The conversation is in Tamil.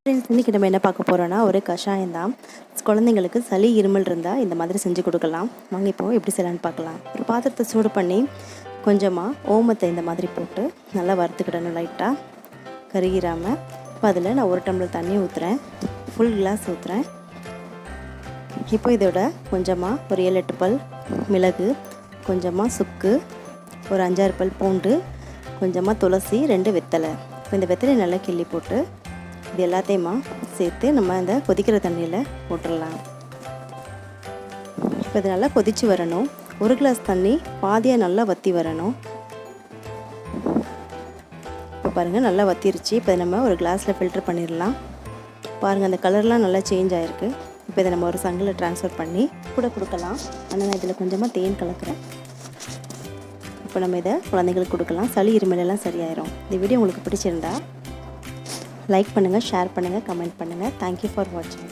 ஃப்ரெண்ட்ஸ், இன்றைக்கி நம்ம என்ன பார்க்க போகிறோன்னா ஒரு கஷாயம் தான். குழந்தைங்களுக்கு சளி இருமல் இருந்தால் இந்த மாதிரி செஞ்சு கொடுக்கலாம். வாங்க இப்போ எப்படி செய்யலான்னு பார்க்கலாம். ஒரு பாத்திரத்தை சூடு பண்ணி கொஞ்சமாக ஓமத்தை இந்த மாதிரி போட்டு நல்லா வறுத்துக்கிடணும். லைட்டாக கருகிராமல். இப்போ அதில் நான் 1 டம்ளர் தண்ணி ஊற்றுறேன். ஃபுல் கிளாஸ் ஊற்றுறேன். இப்போ இதோட கொஞ்சமாக ஒரு 7-8 பல் மிளகு, கொஞ்சமாக சுக்கு, ஒரு 5-6 பல் பூண்டு, கொஞ்சமாக துளசி, 2 வெத்தலை. இப்போ இந்த வெத்தலையை நல்லா கிள்ளி போட்டு இது எல்லாத்தையுமா சேர்த்து நம்ம இந்த கொதிக்கிற தண்ணியில் போட்டுடலாம். இப்போ இது நல்லா கொதித்து வரணும். 1 கிளாஸ் தண்ணி பாதியாக நல்லா வற்றி வரணும். இப்போ பாருங்கள், நல்லா வற்றிருச்சு. இப்போ நம்ம ஒரு கிளாஸில் ஃபில்டர் பண்ணிடலாம். பாருங்கள், அந்த கலர்லாம் நல்லா சேஞ்ச் ஆகிருக்கு. இப்போ இதை நம்ம ஒரு சங்கில் ட்ரான்ஸ்ஃபர் பண்ணி கூட கொடுக்கலாம். ஆனால் நான் இதில் கொஞ்சமாக தேன் கலக்கிறேன். இப்போ நம்ம இதை குழந்தைங்களுக்கு கொடுக்கலாம். சளி இருமலெல்லாம் சரியாயிரும். இந்த வீடியோ உங்களுக்கு பிடிச்சிருந்தா லைக் பண்ணுங்கள், ஷேர் பண்ணுங்கள், கமெண்ட் பண்ணுங்கள். தேங்க்யூ ஃபார் வாட்சிங்.